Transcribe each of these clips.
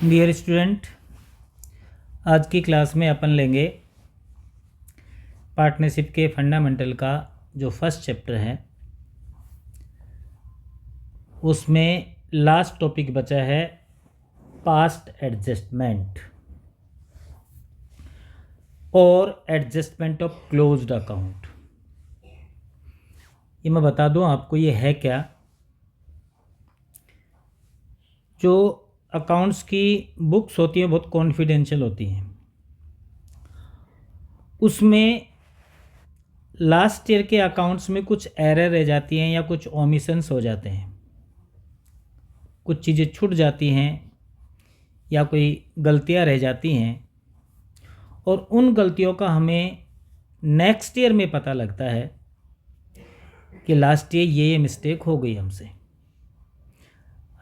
Dear student, आज की class में अपन लेंगे पार्टनरशिप के फंडामेंटल का जो फर्स्ट चैप्टर है उसमें लास्ट टॉपिक बचा है पास्ट एडजस्टमेंट और एडजस्टमेंट ऑफ क्लोज्ड अकाउंट। ये मैं बता दूं आपको ये है क्या। जो अकाउंट्स की बुक्स होती हैं बहुत कॉन्फिडेंशियल होती हैं, उसमें लास्ट ईयर के अकाउंट्स में कुछ एरर रह जाती हैं या कुछ ओमिशंस हो जाते हैं, कुछ चीज़ें छूट जाती हैं या कोई गलतियां रह जाती हैं और उन गलतियों का हमें नेक्स्ट ईयर में पता लगता है कि लास्ट ईयर ये मिस्टेक हो गई हमसे।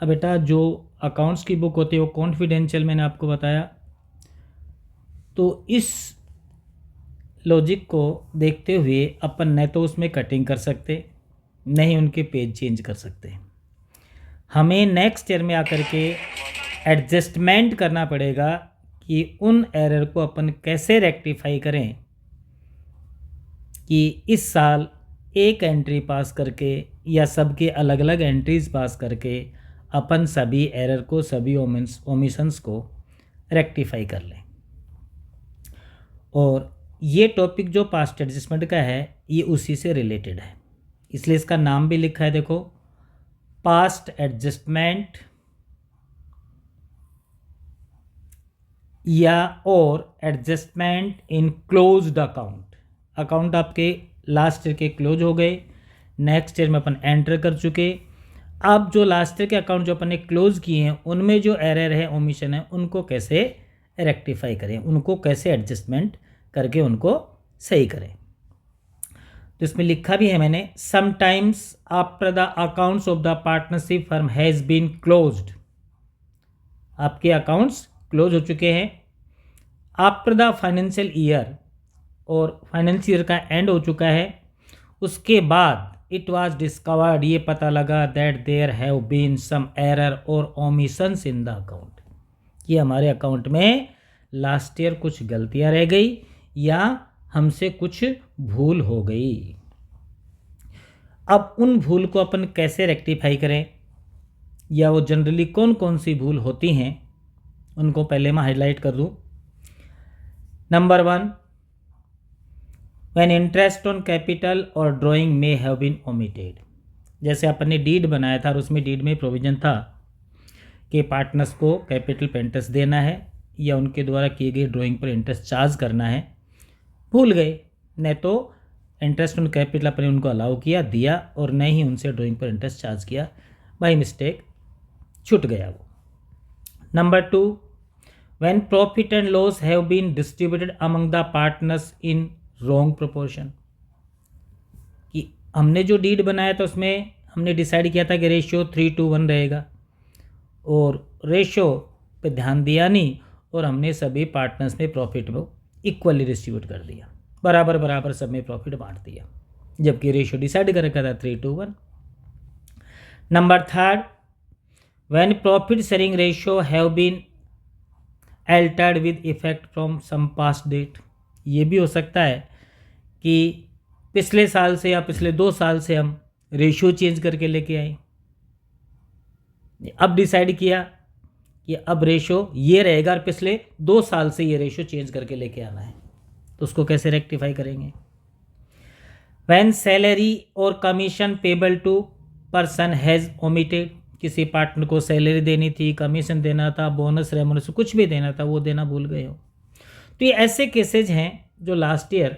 अब बेटा जो अकाउंट्स की बुक होती है वो कॉन्फिडेंशियल मैंने आपको बताया, तो इस लॉजिक को देखते हुए अपन न तो उसमें कटिंग कर सकते, न ही उनके पेज चेंज कर सकते। हमें नेक्स्ट ईयर में आकर के एडजस्टमेंट करना पड़ेगा कि उन एरर को अपन कैसे रेक्टिफाई करें कि इस साल एक एंट्री पास करके या सबके अलग अलग एंट्रीज पास करके अपन सभी एरर को, सभी ओमिशंस को रेक्टिफाई कर लें। और ये टॉपिक जो पास्ट एडजस्टमेंट का है ये उसी से रिलेटेड है, इसलिए इसका नाम भी लिखा है, देखो, पास्ट एडजस्टमेंट या और adjustment in closed account. Account आपके लास्ट ईयर के क्लोज हो गए, नेक्स्ट ईयर में अपन एंटर कर चुके। अब जो लास्ट ईयर के अकाउंट जो अपन ने क्लोज किए हैं उनमें जो एरर है, ओमिशन है, उनको कैसे रेक्टिफाई करें, उनको कैसे एडजस्टमेंट करके उनको सही करें। तो इसमें लिखा भी है मैंने, sometimes after the accounts of the partnership firm has been closed. आपके अकाउंट्स क्लोज हो चुके हैं आफ्टर द फाइनेंशियल ईयर, और फाइनेंशियल ईयर का एंड हो चुका है। उसके बाद इट वाज डिस्कवर्ड, ये पता लगा that there have been some error और ओमिशंस इन द अकाउंट, कि हमारे अकाउंट में लास्ट ईयर कुछ गलतियां रह गई या हमसे कुछ भूल हो गई। अब उन भूल को अपन कैसे रेक्टिफाई करें, या वो जनरली कौन कौन सी भूल होती हैं, उनको पहले मैं हाईलाइट कर दूं। Number 1, when interest on capital और drawing may have been omitted. जैसे अपन ने डीड बनाया था और उसमें डीड में प्रोविजन था कि पार्टनर्स को कैपिटल पे इंटरेस्ट देना है या उनके द्वारा किए गए ड्राइंग पर इंटरेस्ट चार्ज करना है, भूल गए, न तो इंटरेस्ट ऑन कैपिटल अपने उनको अलाउ किया, दिया, और न ही उनसे ड्राइंग पर इंटरेस्ट चार्ज किया, बाई मिस्टेक छूट गया वो। Number 2, when profit and loss have been distributed among the partners in wrong proportion, कि हमने जो डीड बनाया था उसमें हमने डिसाइड किया था कि रेशियो 3:1 रहेगा, और रेशियो पे ध्यान दिया नहीं और हमने सभी पार्टनर्स में प्रॉफिट को इक्वली डिस्ट्रीब्यूट कर दिया, बराबर बराबर सब में प्रॉफिट बांट दिया, जबकि रेशियो डिसाइड कर रखा था 3:1। Number 3, when profit sharing ratio have been altered with effect from some past date. ये भी हो सकता है कि पिछले साल से या पिछले 2 साल से हम रेशियो चेंज करके लेके आए, अब डिसाइड किया कि अब रेशियो ये रहेगा और पिछले 2 साल से ये रेशियो चेंज करके लेके आना है, तो उसको कैसे रेक्टिफाई करेंगे। व्हेन सैलरी और commission payable to person has omitted, किसी पार्टनर को सैलरी देनी थी, कमीशन देना था, बोनस रेमोनेशन कुछ भी देना था, वो देना भूल गए हो। तो ये ऐसे केसेज हैं जो लास्ट ईयर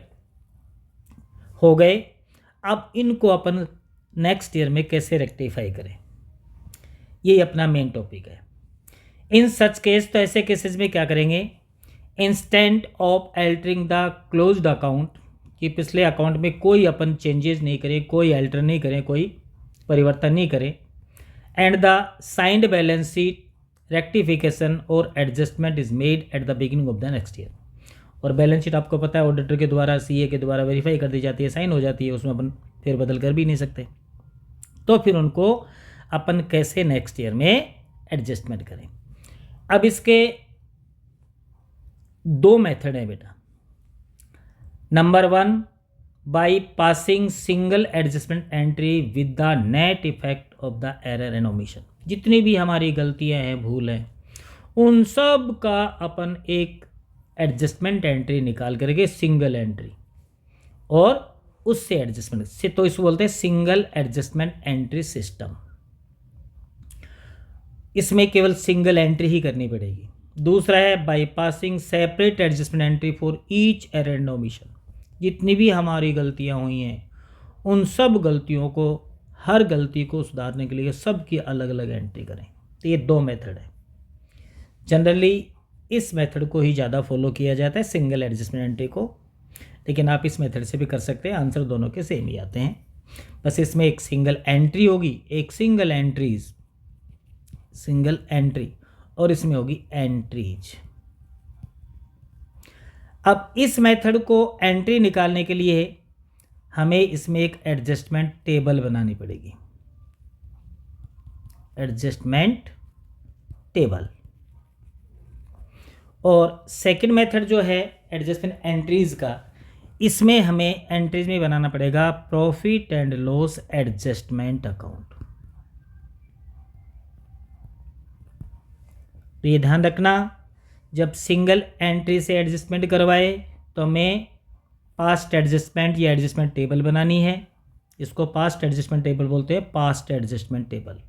हो गए, अब इनको अपन नेक्स्ट ईयर में कैसे रेक्टिफाई करें, ये अपना मेन टॉपिक है। इन सच केस, तो ऐसे केसेस में क्या करेंगे, instant of altering the closed account, कि पिछले अकाउंट में कोई अपन चेंजेस नहीं करें, कोई अल्टर नहीं करें, कोई परिवर्तन नहीं करें, and the signed balance sheet rectification और adjustment is made at the beginning of the next year. और बैलेंस शीट आपको पता है ऑडिटर के द्वारा, सीए के द्वारा वेरीफाई कर दी जाती है, साइन हो जाती है, उसमें अपन फिर बदल कर भी नहीं सकते। तो फिर उनको अपन कैसे नेक्स्ट ईयर में एडजस्टमेंट करें। अब इसके दो मेथड हैं बेटा। Number 1, by passing single adjustment entry with the net effect of the error and omission. जितनी भी हमारी गलतियां हैं, भूल हैं, उन सब का अपन एक एडजस्टमेंट एंट्री निकाल करके सिंगल एंट्री और उससे एडजस्टमेंट से, तो इसको बोलते हैं सिंगल एडजस्टमेंट एंट्री सिस्टम। इसमें केवल सिंगल एंट्री ही करनी पड़ेगी। दूसरा है bypassing separate adjustment entry for each error and omission. जितनी भी हमारी गलतियां हुई हैं, उन सब गलतियों को, हर गलती को सुधारने के लिए सबकी अलग अलग एंट्री करें। तो ये दो मेथड है। जनरली इस मेथड को ही ज़्यादा फॉलो किया जाता है, सिंगल एडजस्टमेंट एंट्री को, लेकिन आप इस मेथड से भी कर सकते हैं। आंसर दोनों के सेम ही आते हैं, बस इसमें एक सिंगल एंट्री होगी, एक सिंगल एंट्री, और इसमें होगी एंट्रीज। अब इस मेथड को एंट्री निकालने के लिए हमें इसमें एक एडजस्टमेंट टेबल बनानी पड़ेगी, एडजस्टमेंट टेबल। और सेकंड मेथड जो है एडजस्टमेंट एंट्रीज का, इसमें हमें एंट्रीज में बनाना पड़ेगा profit and loss adjustment account. तो ये ध्यान रखना, जब सिंगल एंट्री से एडजस्टमेंट करवाए तो हमें पास्ट एडजस्टमेंट या एडजस्टमेंट टेबल बनानी है। इसको पास्ट एडजस्टमेंट टेबल बोलते हैं, पास्ट एडजस्टमेंट टेबल।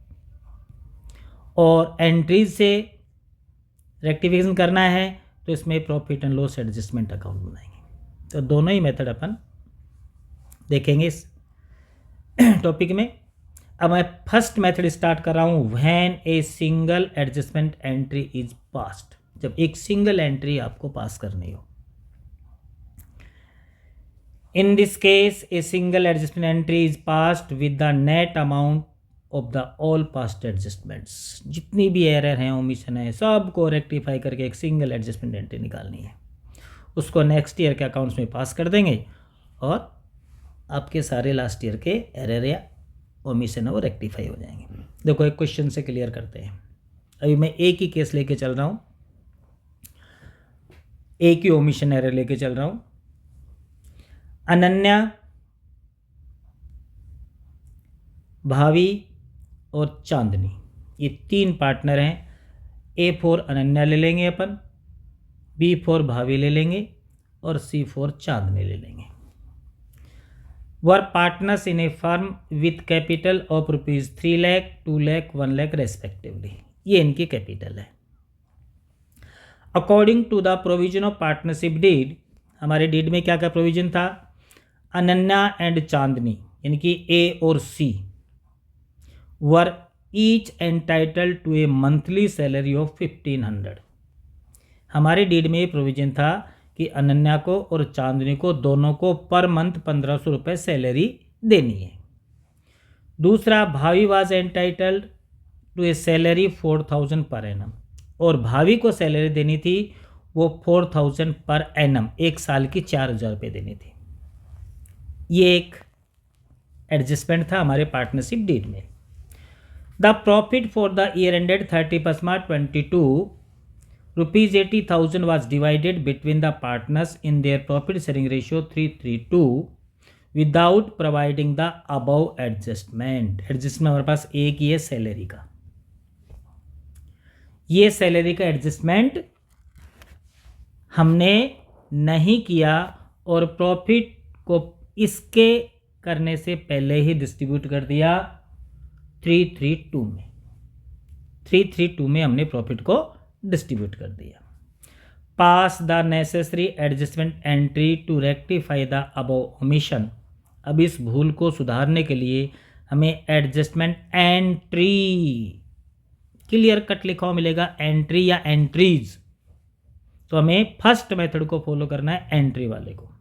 और एंट्रीज से रेक्टिफिकेशन करना है तो इसमें profit and loss adjustment account बनाएंगे। तो दोनों ही मेथड अपन देखेंगे इस टॉपिक में। अब मैं फर्स्ट मेथड स्टार्ट कर रहा हूँ, when a single adjustment entry is passed. जब एक सिंगल एंट्री आपको पास करनी हो। In this case a single adjustment entry is passed with the net amount of the all past adjustments. जितनी भी एरर हैं, ओमिशन है, सबको रेक्टिफाई करके एक सिंगल एडजस्टमेंट एंट्री निकालनी है। उसको नेक्स्ट ईयर के अकाउंट्स में पास कर देंगे और आपके सारे लास्ट ईयर के एरर या ओमिशन है वो रेक्टिफाई हो जाएंगे। देखो एक क्वेश्चन से क्लियर करते हैं। अभी मैं एक ही केस लेके चल रहा हूँ, एक ही ओमिशन एरर लेके चल रहा हूँ। अनन्या, भावी और चांदनी, ये तीन पार्टनर हैं। ए फॉर अनन्या ले लेंगे अपन, बी फॉर भावी ले लेंगे और सी फॉर चांदनी ले लेंगे। Were partners in a firm with capital of rupees 3 lakh, 2 lakh, 1 lakh respectively. ये इनकी कैपिटल है। According to the provision of partnership deed, हमारे डीड में क्या क्या प्रोविजन था? अनन्या एंड चांदनी यानी कि ए और C were each entitled to a monthly salary of 1500। हमारे डीड में ये प्रोविजन था कि अनन्या को और चांदनी को दोनों को पर मंथ 1500 रुपये सैलरी देनी है। दूसरा, Bhavi was entitled to a salary 4000 per annum, और भावी को सैलरी देनी थी वो 4000 पर एनम, एक साल की 4000 रुपये देनी थी। ये एक एडजस्टमेंट था हमारे पार्टनरशिप डीड में। The profit for the year ended 31 March 22 rupees 80,000 was divided between the partners in their profit sharing ratio 3:3:2 without providing the above adjustment। Adjustment हमारे पास एक ही है सैलरी का। ये सैलरी का एडजस्टमेंट हमने नहीं किया और प्रॉफिट को इसके करने से पहले ही डिस्ट्रीब्यूट कर दिया 3:3:2 में। 3:3:2 में हमने प्रॉफिट को डिस्ट्रीब्यूट कर दिया। Pass the necessary adjustment entry to rectify the above omission. अब इस भूल को सुधारने के लिए हमें एडजस्टमेंट एंट्री, क्लियर कट लिखा हुआ मिलेगा एंट्री या एंट्रीज, तो हमें फर्स्ट मेथड को फॉलो करना है, एंट्री वाले को।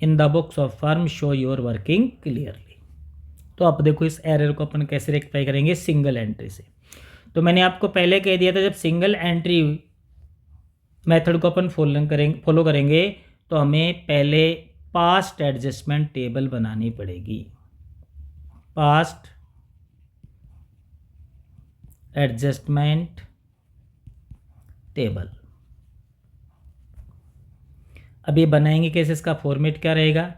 In the books of firm show your working clearly. तो आप देखो इस एरर को अपन कैसे रेक्टिफाई करेंगे, सिंगल एंट्री से। तो मैंने आपको पहले कह दिया था जब सिंगल एंट्री मेथड को अपन फॉलो करेंगे तो हमें पहले पास्ट एडजस्टमेंट टेबल बनानी पड़ेगी। Past adjustment table. अब ये बनाएंगे कैसे, इसका फॉर्मेट क्या रहेगा?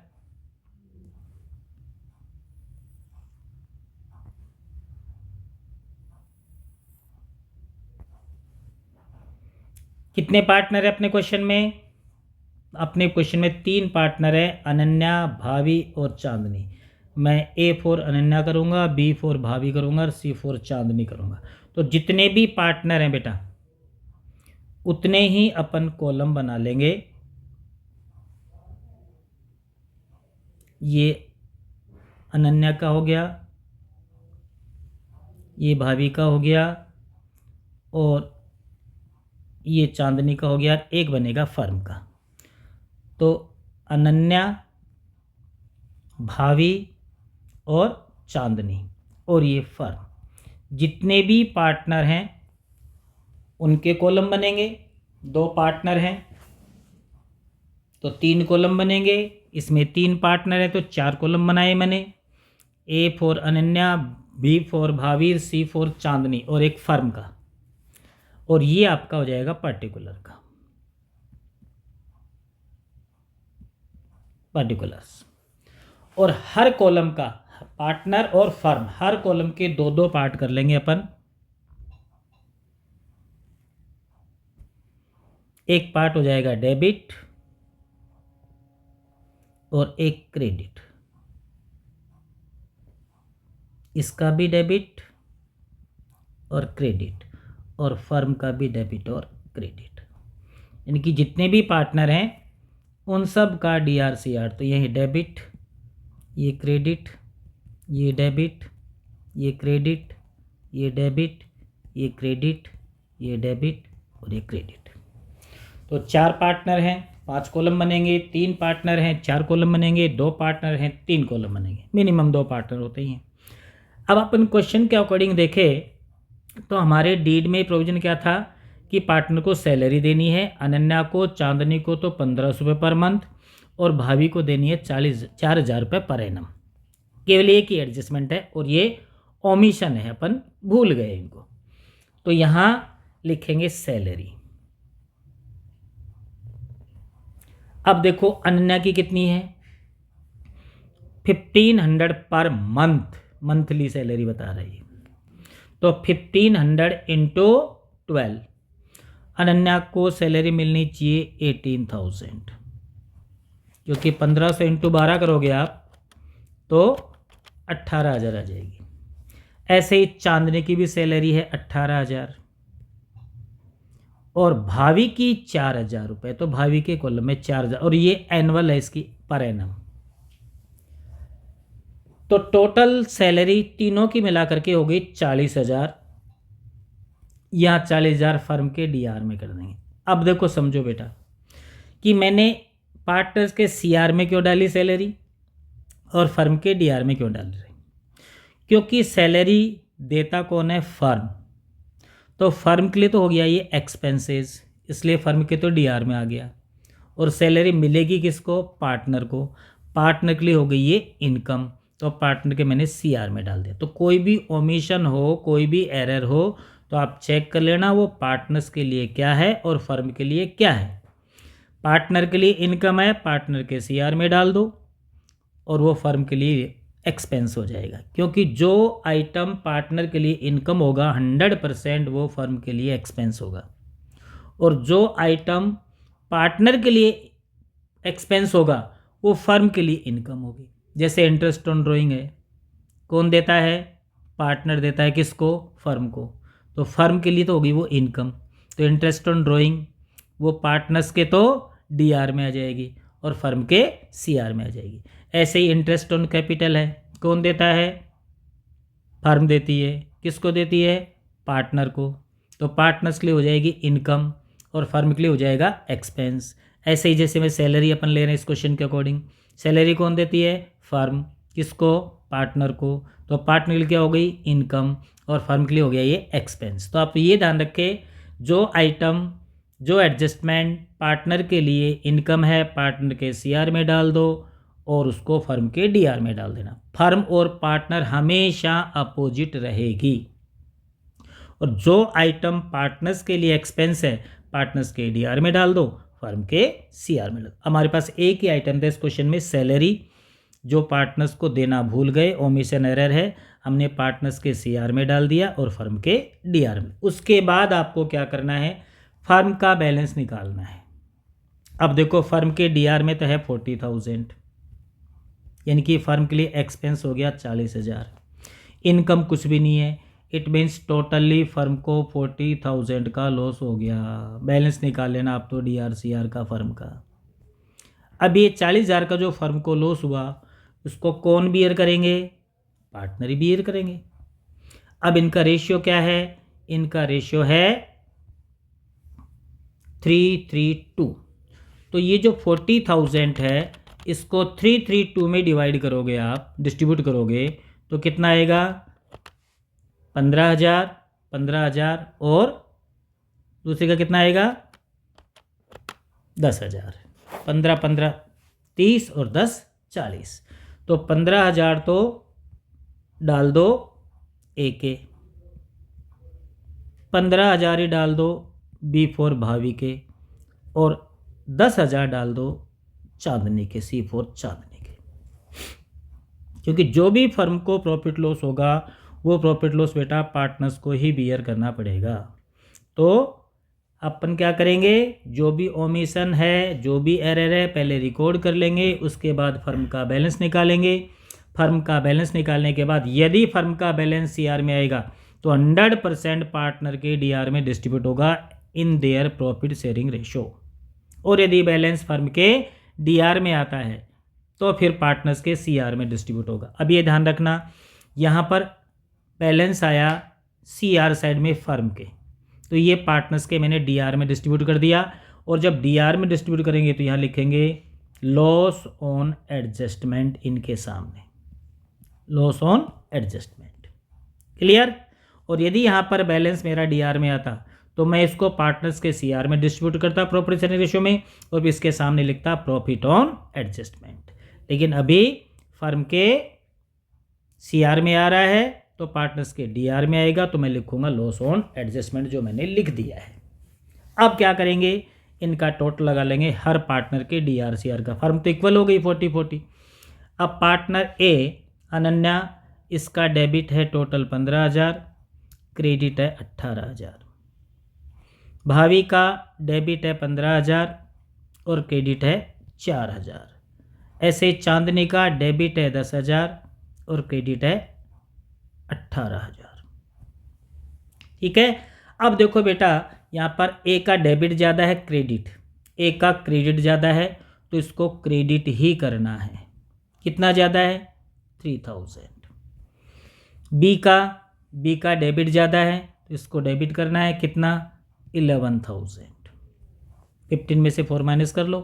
कितने पार्टनर है अपने क्वेश्चन में? अपने क्वेश्चन में 3 पार्टनर है, अनन्या, भाभी और चांदनी। मैं A फॉर अनन्या करूँगा, B फॉर भाभी करूँगा और C फॉर चांदनी करूँगा। तो जितने भी पार्टनर हैं बेटा उतने ही अपन कॉलम बना लेंगे। ये अनन्या का हो गया, ये भाभी का हो गया और ये चांदनी का हो गया। एक बनेगा फर्म का। तो अनन्या, भाभी और चांदनी और ये फर्म, जितने भी पार्टनर हैं उनके कॉलम बनेंगे। 2 पार्टनर हैं तो 3 कॉलम बनेंगे। इसमें 3 पार्टनर हैं तो 4 कॉलम बनाए मैंने। A for Ananya, B for भाभी, C फॉर चांदनी और एक फर्म का। और ये आपका हो जाएगा पर्टिकुलर का, पर्टिकुलर्स। और हर कॉलम का पार्टनर और फर्म, हर कॉलम के 2-2 पार्ट कर लेंगे अपन। एक पार्ट हो जाएगा डेबिट और एक क्रेडिट। इसका भी डेबिट और क्रेडिट और फर्म का भी डेबिट और क्रेडिट। यानी कि जितने भी पार्टनर हैं उन सब का DRCR। तो ये डेबिट, ये क्रेडिट, ये डेबिट, ये क्रेडिट, ये डेबिट, ये क्रेडिट, ये डेबिट और ये क्रेडिट। तो 4 पार्टनर हैं 5 कॉलम बनेंगे, 3 पार्टनर हैं 4 कॉलम बनेंगे, 2 पार्टनर हैं 3 कॉलम बनेंगे। मिनिमम 2 पार्टनर होते ही हैं। अब अपन क्वेश्चन के अकॉर्डिंग देखें तो हमारे डीड में प्रोविजन क्या था कि पार्टनर को सैलरी देनी है। अनन्या को, चांदनी को तो 1500 रुपये पर मंथ और भाभी को देनी है 4,000 रुपये पर एनम। केवल एक ही एडजस्टमेंट है और ये ओमिशन है, अपन भूल गए इनको। तो यहाँ लिखेंगे सैलरी। अब देखो अनन्या की कितनी है, 1500 पर मंथ, मंथली सैलरी बता रही है। तो 1500 इंटू 12, अनन्या को सैलरी मिलनी चाहिए 18,000, क्योंकि 1500 इंटू 12 करोगे आप तो 18,000 आ जाएगी। ऐसे ही चांदनी की भी सैलरी है 18,000 और भाभी की 4,000 रुपये। तो भाभी के कॉलम में 4,000 और ये एनुअल है इसकी, पर एनम। तो टोटल सैलरी तीनों की मिला करके हो गई 40,000। यहाँ 40,000 फर्म के DR में कर देंगे। अब देखो समझो बेटा कि मैंने पार्टनर्स के CR में क्यों डाली सैलरी और फर्म के DR में क्यों डाल रही, क्योंकि सैलरी देता कौन है, फर्म। तो फर्म के लिए तो हो गया ये एक्सपेंसेस, इसलिए फर्म के तो DR में आ गया। और सैलरी मिलेगी किसको, पार्टनर को। पार्टनर के लिए हो गई ये इनकम, तो पार्टनर के मैंने CR में डाल दिया। तो कोई भी ओमिशन हो, कोई भी एरर हो तो आप चेक कर लेना वो पार्टनर्स के लिए क्या है और फर्म के लिए क्या है। पार्टनर के लिए इनकम है, पार्टनर के CR में डाल दो और वो फर्म के लिए एक्सपेंस हो जाएगा, क्योंकि जो आइटम पार्टनर के लिए इनकम होगा 100% वो फर्म के लिए एक्सपेंस होगा। और जो आइटम पार्टनर के लिए एक्सपेंस होगा वो फर्म के लिए इनकम होगी। जैसे इंटरेस्ट ऑन ड्राइंग है, कौन देता है, पार्टनर देता है किसको, फर्म को। तो फर्म के लिए तो होगी वो इनकम। तो इंटरेस्ट ऑन ड्राइंग वो पार्टनर्स के तो DR में आ जाएगी और फर्म के CR में आ जाएगी। ऐसे ही इंटरेस्ट ऑन कैपिटल है, कौन देता है, फर्म देती है। किसको देती है, पार्टनर को। तो पार्टनर्स के लिए हो जाएगी इनकम और फर्म के लिए हो जाएगा एक्सपेंस। ऐसे ही जैसे मैं सैलरी अपन ले रहे हैं इस क्वेश्चन के अकॉर्डिंग, सैलरी कौन देती है, फर्म। किसको, पार्टनर को। तो पार्टनर के लिए क्या हो गई, इनकम और फर्म के लिए हो गया ये एक्सपेंस। तो आप ये ध्यान रखें, जो आइटम, जो एडजस्टमेंट पार्टनर के लिए इनकम है पार्टनर के CR में डाल दो और उसको फर्म के DR में डाल देना। फर्म और पार्टनर हमेशा अपोजिट रहेगी। और जो आइटम पार्टनर्स के लिए एक्सपेंस है पार्टनर्स के डीआर में डाल दो, फर्म के सीआर में डाल दो। हमारे पास एक ही आइटम था इस क्वेश्चन में, सैलरी, जो पार्टनर्स को देना भूल गए, ओमिशन एरर है, हमने पार्टनर्स के सीआर में डाल दिया और फर्म के डीआर में। उसके बाद आपको क्या करना है, फर्म का बैलेंस निकालना है। अब देखो फर्म के डीआर में तो है 40,000, यानी कि फर्म के लिए एक्सपेंस हो गया 40,000, इनकम कुछ भी नहीं है, इट मीन्स टोटली फर्म को 40,000 का लॉस हो गया। बैलेंस निकाल लेना आप तो डीआर सीआर का फर्म का। अब ये 40,000 का जो फर्म को लॉस हुआ उसको कौन बियर करेंगे, पार्टनर ही बियर करेंगे। अब इनका रेशियो क्या है, इनका रेशियो है 3:3:2। तो ये जो 40,000 है इसको 3:3:2 में डिवाइड करोगे आप, डिस्ट्रीब्यूट करोगे तो कितना आएगा, 15,000, 15,000 और दूसरे का कितना आएगा 10,000, 15, 15, 30 और 10, 40। तो 15,000 तो डाल दो ए के, 15,000 ही डाल दो बी फॉर भावी के, और 10,000 डाल दो चांदनी के, सी फॉर चांदनी के। क्योंकि जो भी फर्म को प्रॉफिट लॉस होगा वो प्रॉफिट लॉस बेटा पार्टनर्स को ही बियर करना पड़ेगा। तो अपन क्या करेंगे, जो भी ओमिशन है, जो भी एरर है पहले रिकॉर्ड कर लेंगे, उसके बाद फर्म का बैलेंस निकालेंगे। फर्म का बैलेंस निकालने के बाद यदि फर्म का बैलेंस सीआर में आएगा तो 100% पार्टनर के डीआर में डिस्ट्रीब्यूट होगा in their profit sharing ratio. और यदि बैलेंस फर्म के डीआर में आता है तो फिर पार्टनर्स के सीआर में डिस्ट्रीब्यूट होगा। अब ये ध्यान रखना, यहाँ पर बैलेंस आया सीआर साइड में फर्म के, तो ये पार्टनर्स के मैंने डीआर में डिस्ट्रीब्यूट कर दिया। और जब डीआर में डिस्ट्रीब्यूट करेंगे तो यहाँ लिखेंगे लॉस ऑन एडजस्टमेंट, इनके सामने लॉस ऑन एडजस्टमेंट। क्लियर। और यदि यहाँ पर बैलेंस मेरा डीआर में आता तो मैं इसको पार्टनर्स के सीआर में डिस्ट्रीब्यूट करता प्रॉफिट शेयरिंग रेशियो में, और फिर इसके सामने लिखता प्रॉफिट ऑन एडजस्टमेंट। लेकिन अभी फर्म के सीआर में आ रहा है तो पार्टनर्स के डीआर में आएगा, तो मैं लिखूंगा लॉस ऑन एडजस्टमेंट, जो मैंने लिख दिया है। अब क्या करेंगे, इनका टोटल लगा लेंगे हर पार्टनर के डीआर सीआर का। फर्म तो इक्वल हो गई 40-40। अब पार्टनर ए अनन्या, इसका डेबिट है टोटल 15,000, क्रेडिट है 18,000। भावी का डेबिट है 15,000 और क्रेडिट है 4,000। ऐसे चांदनी का डेबिट है 10,000 और क्रेडिट है 18,000। ठीक है। अब देखो बेटा, यहाँ पर ए का डेबिट ज़्यादा है, क्रेडिट, ए का क्रेडिट ज़्यादा है, तो इसको क्रेडिट ही करना है। कितना ज़्यादा है, 3,000। बी का डेबिट ज़्यादा है तो इसको डेबिट करना है, कितना, 11,000। 15 में से 4 माइनस कर लो।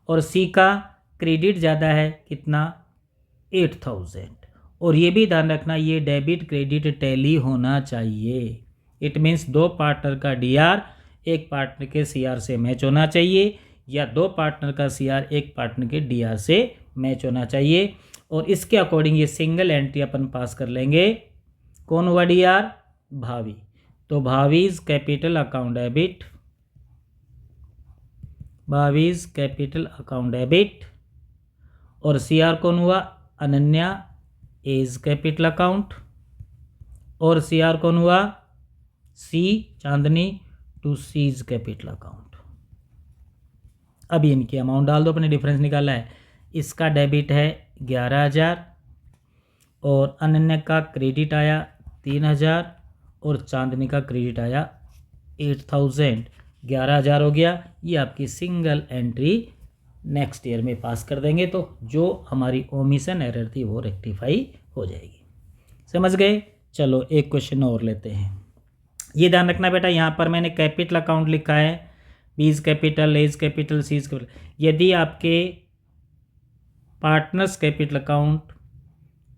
और सी का क्रेडिट ज़्यादा है, कितना, 8,000। और ये भी ध्यान रखना, ये डेबिट क्रेडिट टैली होना चाहिए। इट मीन्स दो पार्टनर का डीआर एक पार्टनर के सीआर से मैच होना चाहिए, या दो पार्टनर का सीआर एक पार्टनर के डीआर से मैच होना चाहिए। और इसके अकॉर्डिंग ये सिंगल एंट्री अपन पास कर लेंगे। कौन हुआ डीआर, भावी, तो Bhavi's capital account debit, Bhavi's capital account debit. और सीआर कौन हुआ, अनन्या, एज कैपिटल अकाउंट। और सीआर कौन हुआ, C Chandni, to C's capital account. अभी इनकी अमाउंट डाल दो, अपने डिफरेंस निकाला है। इसका डेबिट है 11,000 और अनन्या का क्रेडिट आया 3,000 और चांदनी का क्रेडिट आया 8,000। 11,000 हो गया। ये आपकी सिंगल एंट्री नेक्स्ट ईयर में पास कर देंगे, तो जो हमारी ओमिशन एरर थी वो रेक्टिफाई हो जाएगी। समझ गए। चलो एक क्वेश्चन और लेते हैं। ये ध्यान रखना बेटा, यहाँ पर मैंने कैपिटल अकाउंट लिखा है, B's capital, A's capital, C's capital. यदि आपके partners capital account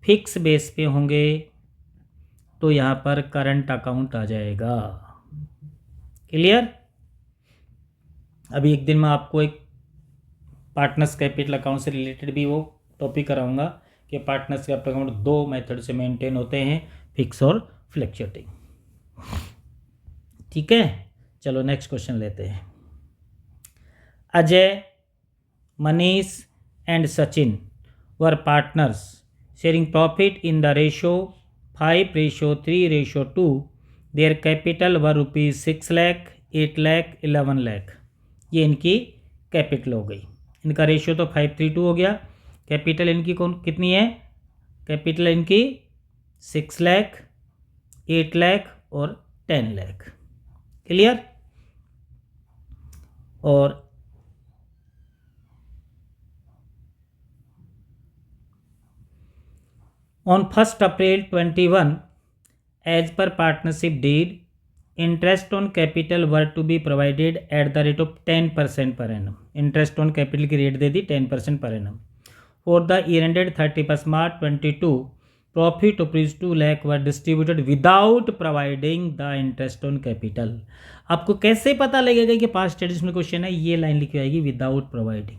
fix base पे होंगे तो यहाँ पर करंट अकाउंट आ जाएगा। क्लियर। अभी एक दिन मैं आपको एक पार्टनर्स कैपिटल अकाउंट से रिलेटेड भी वो टॉपिक कराऊंगा कि पार्टनर्स कैपिटल अकाउंट दो मेथड से मेंटेन होते हैं, फिक्स और फ्लक्चुएटिंग। ठीक है। चलो नेक्स्ट क्वेश्चन लेते हैं। Ajay, Manish and Sachin were partners, sharing profit in the ratio 5:3:2. Their capital were ₹6 lakh, 8 lakh, 11 lakh. ये इनकी कैपिटल हो गई. इनका रेशियो तो 5:3:2 हो गया. कैपिटल इनकी कितनी है? कैपिटल इनकी 6 लाख, 8 लाख और 10 लाख. क्लियर? और on 1st April 21, as per partnership deed, interest on capital were to be provided at the rate of 10% per annum. Interest on capital की rate they the 10% per annum. For the year ended 31st March 22, profit of ₹2 lakh were distributed without providing the interest on capital. आपको कैसे पता लगेगा कि past status में question है? ये line लिखी आएगी विदाउट प्रोवाइडिंग.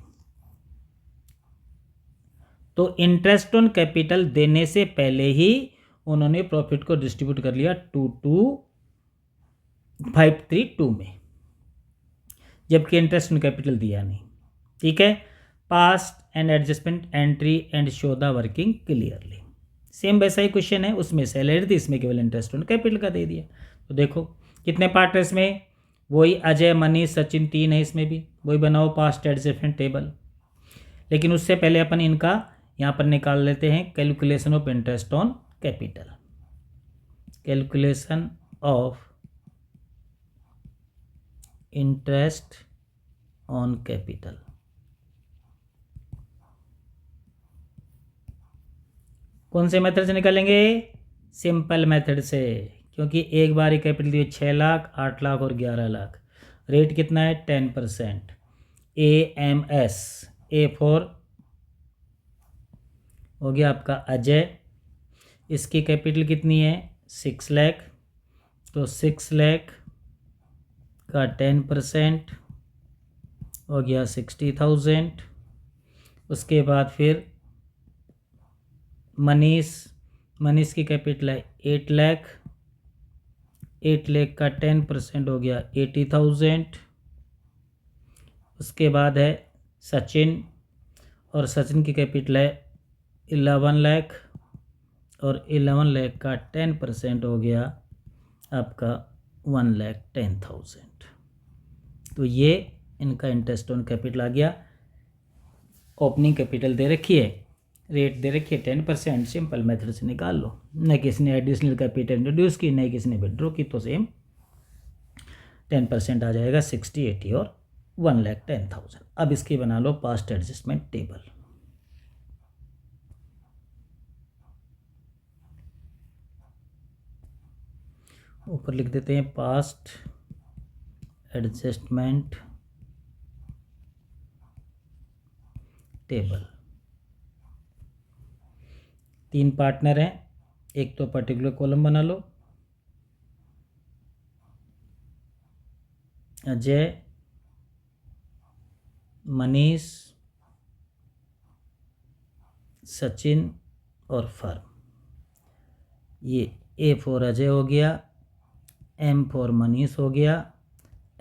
तो इंटरेस्ट ऑन कैपिटल देने से पहले ही उन्होंने प्रॉफिट को डिस्ट्रीब्यूट कर लिया 5:3:2 में, जबकि इंटरेस्ट ऑन कैपिटल दिया नहीं. ठीक है. Past and adjustment entry and show the working clearly. Same वैसा ही क्वेश्चन है, उसमें सैलरी थी, इसमें केवल इंटरेस्ट ऑन कैपिटल का दे दिया. तो देखो कितने पार्ट है इसमें? वही अजय, मनीष, सचिन 3 है इसमें भी. वही बनाओ पास्ट एडजस्टमेंट टेबल. लेकिन उससे पहले अपन इनका यहाँ पर निकाल लेते हैं calculation of interest on capital. Calculation of interest on capital. कौन से मेथड से निकालेंगे? सिंपल मेथड से, क्योंकि एक बार ही कैपिटल दिए 6 लाख, 8 लाख और 11 लाख. रेट कितना है? 10%. AMS, A फॉर हो गया आपका अजय. इसकी कैपिटल कितनी है? 6 लाख. तो 6 लाख का 10% हो गया 60,000. उसके बाद फिर मनीष की कैपिटल है 8 लाख. 8 लाख का 10% हो गया 80,000. उसके बाद है सचिन, और सचिन की कैपिटल है 11 लाख, और 11 लाख का 10% हो गया आपका 1,10,000. तो ये इनका इंटरेस्ट ऑन कैपिटल आ गया. ओपनिंग कैपिटल दे रखी है, रेट दे रखी है 10%. सिंपल मेथड से निकाल लो. न किसी ने एडिशनल कैपिटल इंट्रोड्यूस की, न किसी ने विड्रॉ की, तो सेम 10% आ जाएगा. 60, 80 और 1,10,000. अब इसकी बना लो पास्ट एडजस्टमेंट टेबल. ऊपर लिख देते हैं पास्ट एडजस्टमेंट टेबल. 3 पार्टनर हैं, एक तो पर्टिकुलर कॉलम बना लो. अजय, मनीष, सचिन और फर्म. ये A फॉर अजय हो गया, M फॉर मनीष हो गया,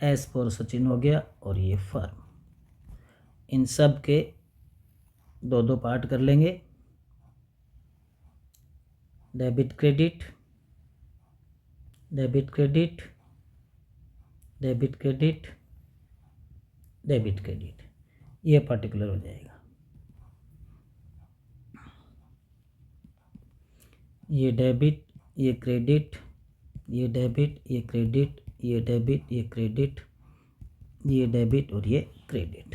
S फॉर सचिन हो गया, और ये फर्म. इन सब के 2-2 पार्ट कर लेंगे. Debit credit, debit credit, debit credit, debit credit. ये पर्टिकुलर हो जाएगा. ये डेबिट, ये क्रेडिट, ये डेबिट, ये क्रेडिट, ये डेबिट, ये क्रेडिट, ये डेबिट और ये क्रेडिट.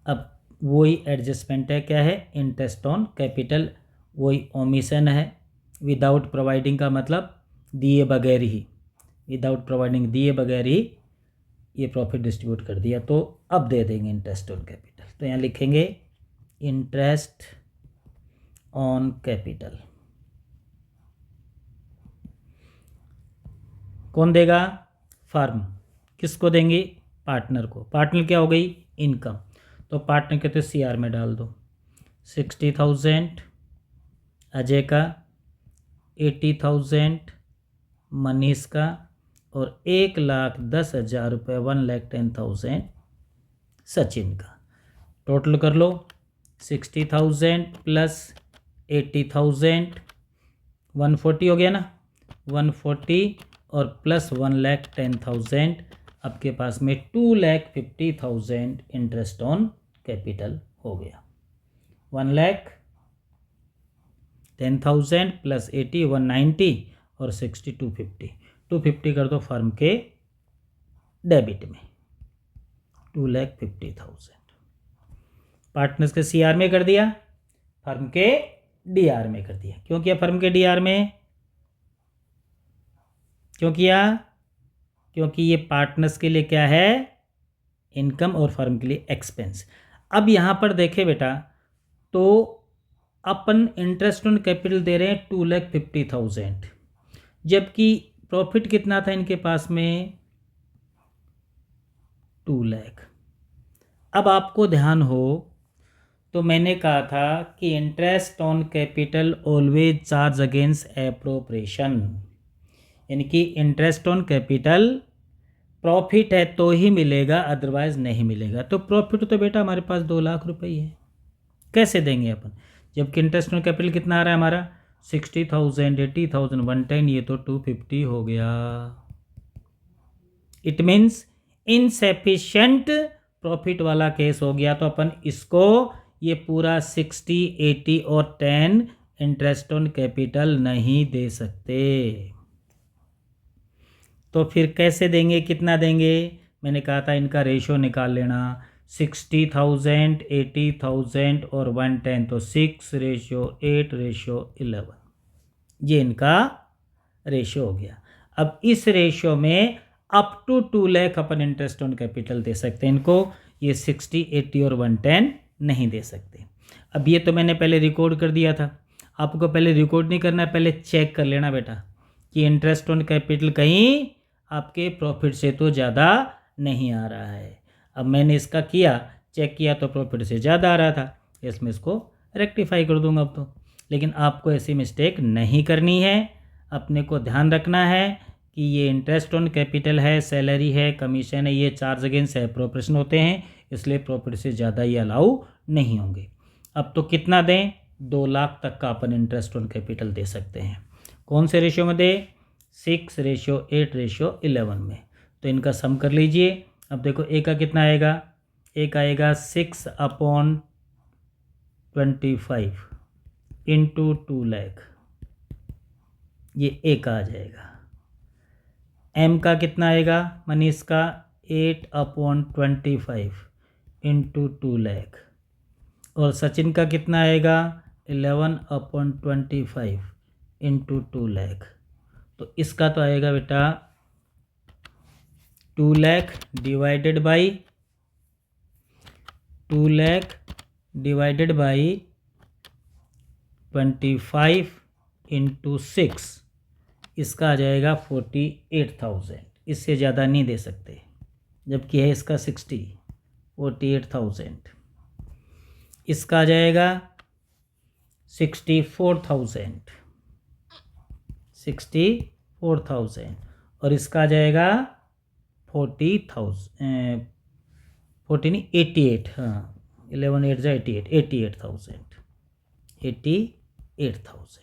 अब वही एडजस्टमेंट है. क्या है? Interest on capital. वही ओमिशन है. विदाउट प्रोवाइडिंग का मतलब दिए बगैर ही, विदाउट प्रोवाइडिंग दिए बगैर ही ये प्रॉफिट डिस्ट्रीब्यूट कर दिया. तो अब दे देंगे इंटरेस्ट ऑन कैपिटल. तो यहाँ लिखेंगे इंटरेस्ट ऑन कैपिटल. कौन देगा? फर्म. किसको देंगी? पार्टनर को. पार्टनर क्या हो गई? इनकम. तो पार्टनर कहते हैं CR में डाल दो. 60,000 अजय का, 80,000 मनीष का, और 1,10,000 रुपये 1,10,000 सचिन का। टोटल कर लो, 60,000 प्लस 80,000, 140 हो गया ना, 140 और प्लस 1,10,000, आपके पास में 2,50,000 इंटरेस्ट ऑन कैपिटल हो गया। 1,10,000 प्लस 80 190 और 60 250 कर दो फर्म के डेबिट में, 2,50,000 पार्टनर्स के सीआर में कर दिया, फर्म के डीआर में कर दिया। क्यों किया फर्म के डीआर में? क्यों किया? क्योंकि ये पार्टनर्स के लिए क्या है? इनकम, और फर्म के लिए एक्सपेंस। अब यहाँ पर देखें बेटा, तो अपन इंटरेस्ट ऑन कैपिटल दे रहे हैं 2,50,000, जबकि प्रॉफिट कितना था इनके पास में? 2 लाख। अब आपको ध्यान हो तो मैंने कहा था कि interest on capital always charge against appropriation, यानी कि इंटरेस्ट ऑन कैपिटल प्रॉफिट है तो ही मिलेगा, अदरवाइज नहीं मिलेगा। तो प्रॉफिट तो बेटा हमारे पास 2 लाख रुपए है, कैसे देंगे अपन? जबकि इंटरेस्ट ऑन कैपिटल कितना आ रहा है हमारा? 60,000, 80,000, 110, ये तो 250 हो गया। इट मीन्स इनसफिशिएंट प्रॉफिट वाला केस हो गया। तो अपन इसको ये पूरा 60, 80 और 10 इंटरेस्ट ऑन कैपिटल नहीं दे सकते। तो फिर कैसे देंगे, कितना देंगे? मैंने कहा था इनका रेशो निकाल लेना, 60,000, 80,000 और 110, तो 6:8:11, ये इनका रेशो हो गया। अब इस रेशो में अप टू 2 लाख अपन इंटरेस्ट ऑन कैपिटल दे सकते हैं इनको, ये 60, 80 और 110 नहीं दे सकते। अब ये तो मैंने पहले रिकॉर्ड कर दिया था, आपको पहले रिकॉर्ड नहीं करना है, पहले चेक कर लेना बेटा कि इंटरेस्ट ऑन कैपिटल कहीं आपके प्रॉफिट से तो ज़्यादा नहीं आ रहा है। अब मैंने इसका किया, चेक किया तो प्रॉफिट से ज़्यादा आ रहा था, इसमें इसको रेक्टिफाई कर दूंगा अब तो। लेकिन आपको ऐसी मिस्टेक नहीं करनी है, अपने को ध्यान रखना है कि ये इंटरेस्ट ऑन कैपिटल है, सैलरी है, कमीशन है, ये चार्ज अगेंस्ट एप्रोप्रिएशन होते हैं, इसलिए प्रॉफिट से ज़्यादा ये अलाउ नहीं होंगे। अब तो कितना दें? 2 लाख तक का अपन इंटरेस्ट ऑन कैपिटल दे सकते हैं। कौन से रेशियो में दे? 6:8:11 में। तो इनका सम कर लीजिए। अब देखो ए का कितना आएगा? एक आएगा 6/25 इंटू 2 लाख, ये ए का आ जाएगा। एम का कितना आएगा मनीष का? 8/25 इंटू 2 लाख। और सचिन का कितना आएगा? 11/25 इंटू 2 लाख। तो इसका तो आएगा बेटा 2 लाख डिवाइडेड बाई 25 इंटू 6, इसका आ जाएगा 48,000। इससे ज़्यादा नहीं दे सकते, जबकि है इसका 60, 48,000। इसका आ जाएगा 64,000 और इसका आ जाएगा 40,000, 40 नहीं 88, हाँ 11 8 जा 88, 88,000।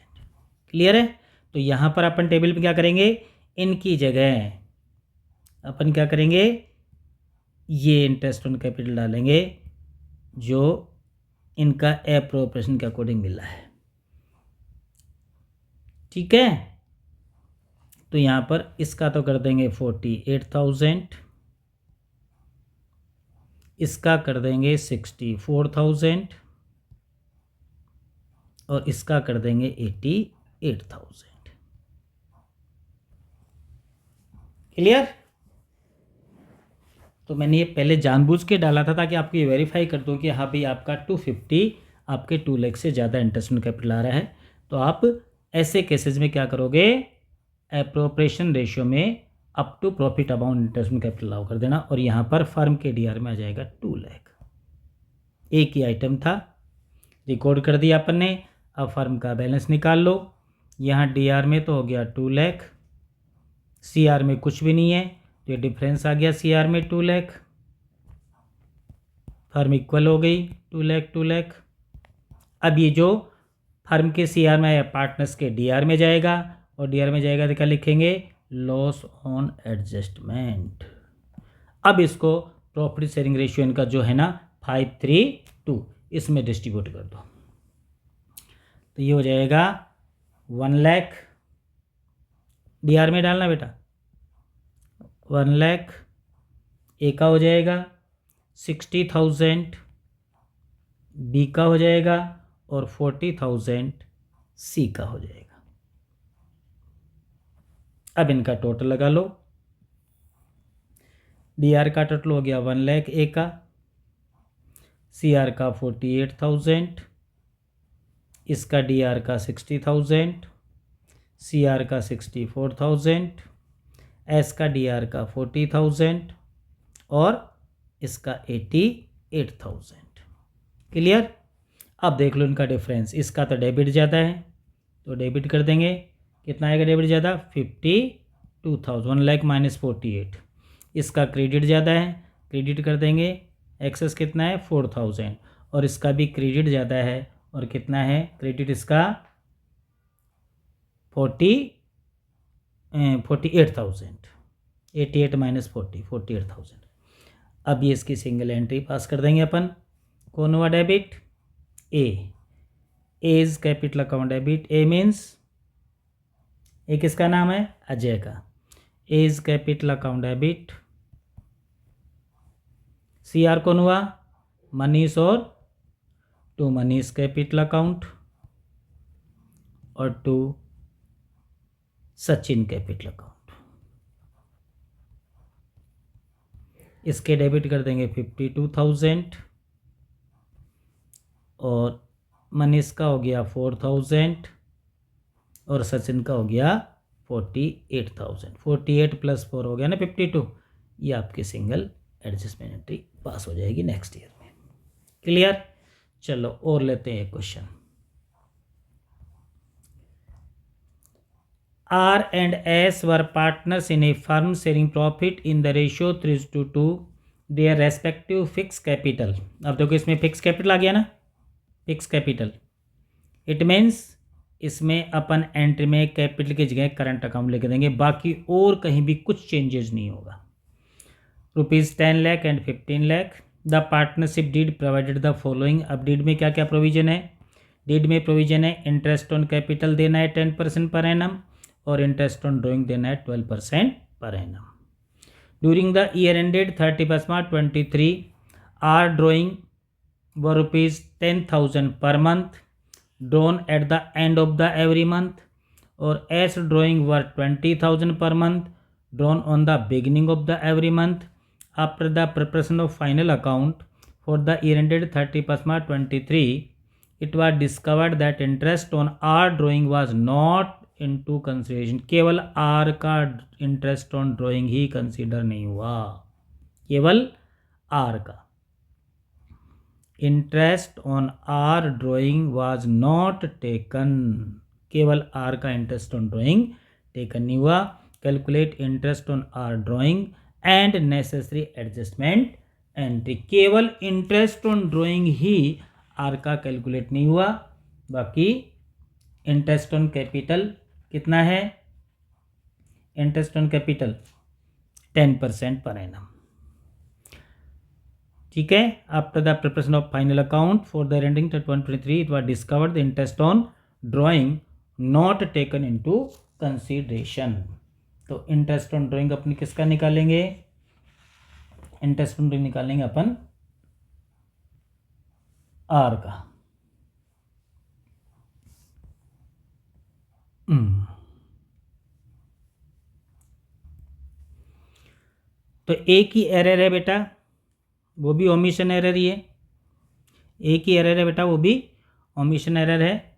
क्लियर है? तो यहाँ पर अपन टेबल पे क्या करेंगे? इनकी जगह अपन क्या करेंगे? ये इंटरेस्ट ऑन कैपिटल डालेंगे जो इनका एप्रोप्रिएशन के अकॉर्डिंग मिला है। ठीक है, तो यहाँ पर इसका तो कर देंगे 48,000, इसका कर देंगे 64,000 और इसका कर देंगे 88,000। क्लियर? तो मैंने ये पहले जानबूझ के डाला था ताकि आपको ये वेरीफाई कर दूं कि हाँ भाई आपका 250 आपके 2 लाख से ज़्यादा इंटरेस्ट ऑन कैपिटल आ रहा है। तो आप ऐसे केसेस में क्या करोगे? एप्रोप्रिएशन रेशियो में up to profit amount interest on capital allow कर देना, और यहाँ पर फर्म के डीआर में आ जाएगा 2 लाख। एक ही आइटम था, रिकॉर्ड कर दिया अपन ने। अब फर्म का बैलेंस निकाल लो। यहाँ डीआर में तो हो गया 2 लाख, सीआर में कुछ भी नहीं है, तो ये डिफरेंस आ गया सीआर में 2 लाख। फर्म इक्वल हो गई 2 लाख 2 लाख। अब ये जो फर्म के CR में या पार्टनर्स के DR में जाएगा, और DR में जाएगा तो क्या लिखेंगे, लॉस ऑन एडजस्टमेंट। अब इसको प्रॉफिट शेयरिंग रेशियो इनका जो है ना 5:3:2 इसमें डिस्ट्रीब्यूट कर दो, तो ये हो जाएगा 1 लाख, DR में डालना बेटा, 1 लाख ए का हो जाएगा, 60,000 बी का हो जाएगा, और 40,000 सी का हो जाएगा। अब इनका टोटल लगा लो। DR का टोटल हो गया 1 लाख ए का, CR का 48,000, इसका DR का 60,000, CR का 64,000, S का DR का 40,000 और इसका 88,000। क्लियर। अब देख लो इनका डिफरेंस, इसका तो डेबिट ज़्यादा है तो डेबिट कर देंगे, कितना आएगा डेबिट ज़्यादा, 52,000, 1 लाख माइनस 48। इसका क्रेडिट ज़्यादा है, क्रेडिट कर देंगे, एक्सेस कितना है 4,000, और इसका भी क्रेडिट ज़्यादा है, और कितना है क्रेडिट इसका 48,000, 88 माइनस 48,000। अब ये इसकी सिंगल एंट्री पास कर देंगे अपन। कौन हुआ debit, A is capital account debit. A means A किसका नाम है, अजय का, A is capital account debit. CR कौन हुआ, मनीष, और टू मनीष कैपिटल अकाउंट, और टू सचिन कैपिटल अकाउंट। इसके डेबिट कर देंगे 52,000, और मनीष का हो गया 4,000, और सचिन का हो गया 48,000। 48 + 4 हो गया ना 52। ये आपकी सिंगल एडजस्टमेंट एंट्री पास हो जाएगी नेक्स्ट ईयर में। क्लियर। चलो और लेते हैं एक question. R and S were partners in a firm sharing profit in the ratio 3:2 their respective fixed capital। अब देखो इसमें फिक्स कैपिटल आ गया ना, फिक्स कैपिटल, इट मीन्स इसमें अपन एंट्री में कैपिटल की जगह करंट अकाउंट लिख देंगे, बाकी और कहीं भी कुछ चेंजेस नहीं होगा। ₹10 lakh and 15 lakh. The partnership deed provided the following. अब डीड में क्या क्या प्रोविजन है, डीड में प्रोविजन है इंटरेस्ट ऑन कैपिटल देना है 10% पर एनम, और इंटरेस्ट ऑन ड्राइंग देना है 12% per annum. During the year ended 31 March 23 R drawing were ₹10,000 per month drawn at the end of the every month, और S drawing were 20,000 per month drawn on the beginning of the every month. After the preparation of final account for the year ended 31st March 23, it was discovered that interest on R drawing was not into consideration। केवल R का interest on drawing ही consider नहीं हुआ, केवल R का interest on R drawing was not taken, केवल R का interest on drawing taken नहीं हुआ। Calculate interest on R drawing and necessary adjustment entry. केवल इंटरेस्ट ऑन ड्राइंग ही आर का कैलकुलेट नहीं हुआ, बाकी इंटरेस्ट ऑन कैपिटल कितना है, interest on capital 10% per annum. ठीक है। After the preparation of final account for the ending 123 it was discovered the interest on drawing not taken into consideration. तो इंटरेस्ट ऑन ड्राइंग अपन किसका निकालेंगे, interest on drawing निकालेंगे अपन are का। तो एक ही error है बेटा, वो भी ओमिशन एरर ही है। एक ही एरर है बेटा, वो भी ओमिशन एरर है,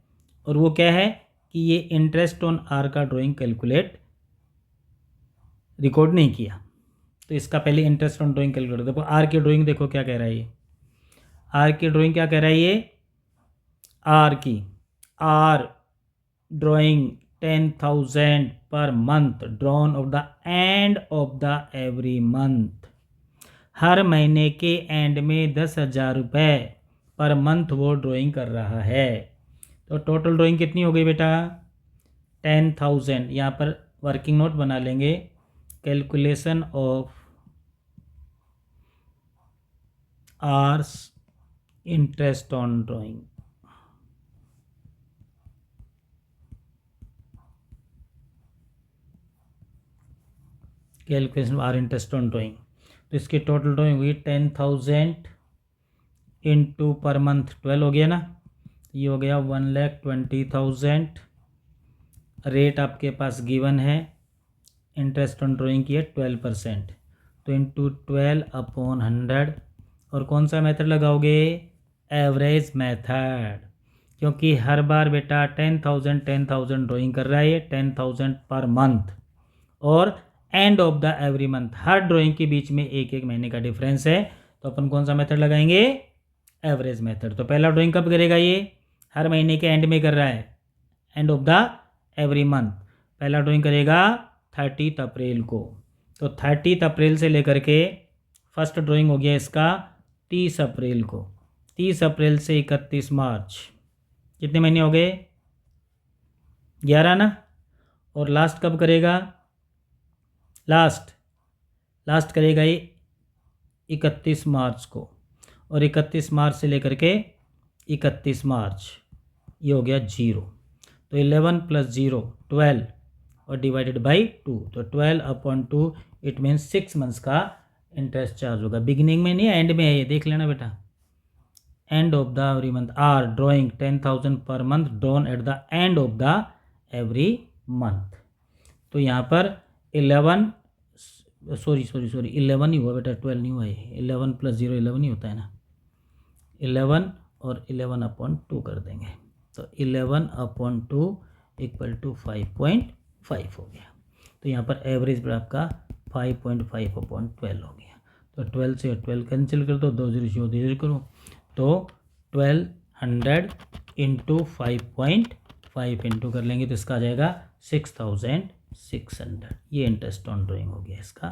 और वो क्या है कि ये इंटरेस्ट ऑन आर का ड्राइंग कैलकुलेट रिकॉर्ड नहीं किया। तो इसका पहले इंटरेस्ट ऑन ड्राइंग कैलकुलेट, देखो आर की ड्राइंग देखो क्या कह रहा है ये, आर की ड्राइंग क्या कह रहा है ये, आर की are drawing 10,000 per month drawn of the end of the every month. हर महीने के एंड में 10,000 रुपये पर मंथ वो ड्राइंग कर रहा है। तो टोटल ड्राइंग कितनी हो गई बेटा? 10,000। यहाँ पर वर्किंग नोट बना लेंगे, calculation of ours interest on drawing. Calculation R interest on drawing. तो इसकी टोटल ड्राइंग हुई 10,000 इंटू पर मंथ 12 हो गया ना, ये हो गया 1,20,000। रेट आपके पास गिवन है, इंटरेस्ट ऑन ड्राइंग की है 12%, तो इंटू 12/100। और कौन सा मेथड लगाओगे? एवरेज मेथड, क्योंकि हर बार बेटा 10,000 ड्राइंग कर रहा है ये 10,000 पर मंथ, और and of the every month, her drawing के बीच में एक एक महीने का डिफरेंस है, तो अपन कौन सा मेथड लगाएंगे? Average method. तो पहला ड्राइंग कब करेगा? ये हर महीने के एंड में कर रहा है, and of the every month. पहला ड्राइंग करेगा 30 अप्रैल को, तो 30 अप्रैल से लेकर के फर्स्ट ड्राइंग हो गया इसका 30 अप्रैल को, 30 अप्रैल से 31 मार्च, कितने महीने हो गए? 11 ना। और लास्ट कब करेगा? लास्ट करेगा ये 31 मार्च को, और 31 मार्च से लेकर के 31 मार्च, ये हो गया 0। तो 11 + 0 12 और डिवाइडेड बाई 2, तो 12/2, इट मीन्स 6 मंथ्स का इंटरेस्ट चार्ज होगा। बिगिनिंग में नहीं है, एंड में है, ये देख लेना बेटा। End of the every month R drawing 10,000 per month drawn at the end of the every month. तो यहाँ पर 11 11 ही हुआ बेटा, 12 नहीं हुआ है। 11 + 0 11 ही होता है ना। 11 और 11/2 कर देंगे, तो 11/2 = 5.5 हो गया। तो यहाँ पर एवरेज आपका 5.5/12 हो गया। तो 12 से 12 कैंसिल कर दो, 2 0 0 करो, तो 1200 इंटू 5.5 इंटू कर लेंगे, तो इसका आ जाएगा 6,600। ये इंटरेस्ट ऑन ड्राइंग हो गया इसका।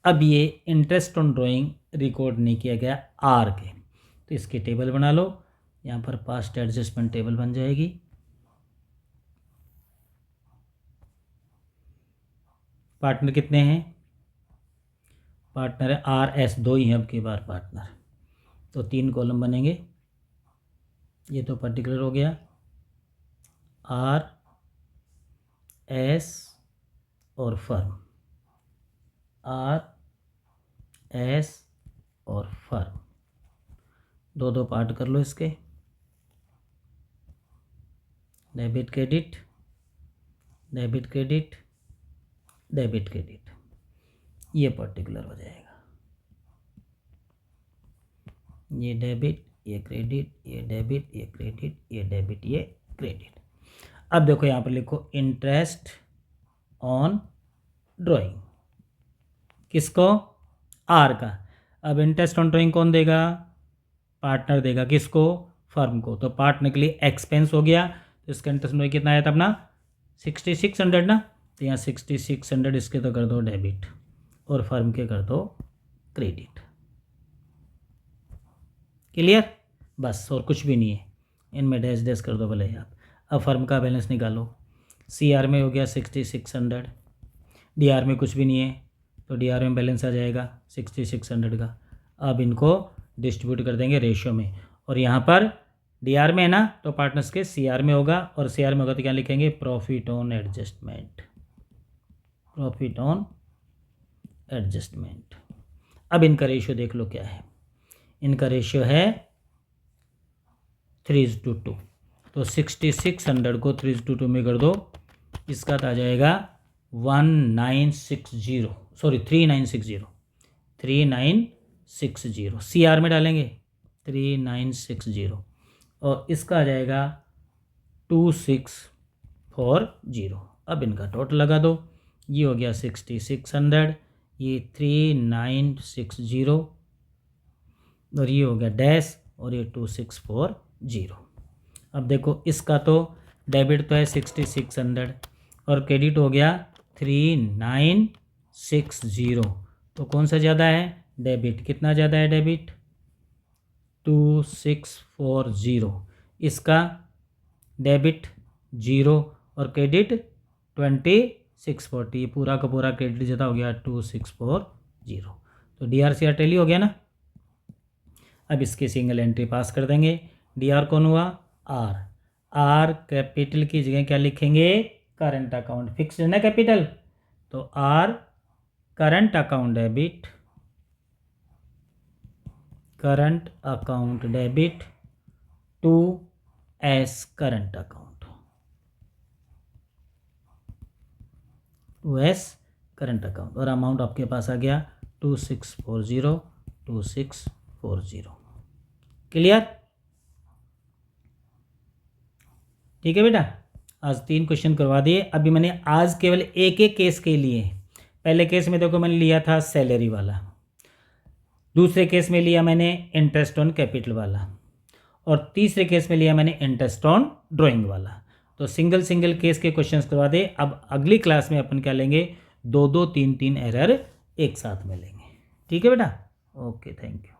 अब ये इंटरेस्ट ऑन ड्राइंग रिकॉर्ड नहीं किया गया आर के, तो इसकी टेबल बना लो। यहाँ पर पास्ट एडजस्टमेंट टेबल बन जाएगी। पार्टनर कितने हैं? पार्टनर है RS, 2 ही हैं अब की बार पार्टनर, तो 3 कॉलम बनेंगे। ये तो पर्टिकुलर हो गया, RS और फर्म, RS और फर्म, 2 पार्ट कर लो इसके। Debit credit, debit credit, debit credit, ये पर्टिकुलर हो जाएगा। ये डेबिट, ये क्रेडिट, ये डेबिट, ये क्रेडिट, ये डेबिट, ये क्रेडिट। अब देखो यहाँ पर लिखो इंटरेस्ट ऑन ड्राइंग, किसको? आर का। अब इंटरेस्ट ऑन ड्राइंग कौन देगा? पार्टनर देगा। किसको? फर्म को। तो पार्टनर के लिए एक्सपेंस हो गया, तो इसका इंटरेस्ट ऑन ड्राइंग कितना आया था अपना? 6,600 ना। तो यहाँ 6,600 इसके तो कर दो डेबिट, और फर्म के कर दो क्रेडिट। क्लियर? बस, और कुछ भी नहीं है, इनमें डैश डैश कर दो भले आप। अब फर्म का बैलेंस निकालो। CR में हो गया 6,600, DR में कुछ भी नहीं है, तो DR में बैलेंस आ जाएगा 6,600 का। अब इनको डिस्ट्रीब्यूट कर देंगे रेशियो में, और यहाँ पर DR में है ना, तो पार्टनर्स के CR में होगा, और CR में होगा तो क्या लिखेंगे? Profit on adjustment, profit on adjustment. अब इनका रेशियो देख लो क्या है। इनका रेशियो है 3:2, तो 6,600 को 3:2 में कर दो, इसका तो आ जाएगा 3960, सॉरी 3960। CR में डालेंगे 3960, और इसका आ जाएगा 2640। अब इनका टोटल लगा दो, ये हो गया 6,600, ये 3960, और ये हो गया डैश, और ये 2640। अब देखो इसका तो डेबिट तो है 6,600, और क्रेडिट हो गया 3960, तो कौन सा ज़्यादा है? डेबिट। कितना ज़्यादा है डेबिट? 2640। इसका डेबिट 0 और क्रेडिट 2640। पूरा का पूरा क्रेडिट ज़्यादा हो गया 2640। तो DRCR टैली हो गया ना। अब इसकी सिंगल एंट्री पास कर देंगे। DR कौन हुआ? R कैपिटल की जगह क्या लिखेंगे? Current account. फिक्स है ना कैपिटल, तो R current account debit, current account debit to S current account, to S current account. और अमाउंट आपके पास आ गया 2640। क्लियर? ठीक है बेटा, आज 3 क्वेश्चन करवा दिए। अभी मैंने आज केवल एक एक केस के लिए, पहले केस में देखो मैंने लिया था सैलरी वाला, दूसरे केस में लिया मैंने इंटरेस्ट ऑन कैपिटल वाला, और तीसरे केस में लिया मैंने इंटरेस्ट ऑन ड्राइंग वाला। तो सिंगल सिंगल केस के क्वेश्चंस करवा दे। अब अगली क्लास में अपन क्या लेंगे? 2-2, 3-3 एरर एक साथ में लेंगे। ठीक है बेटा? Okay, thank you.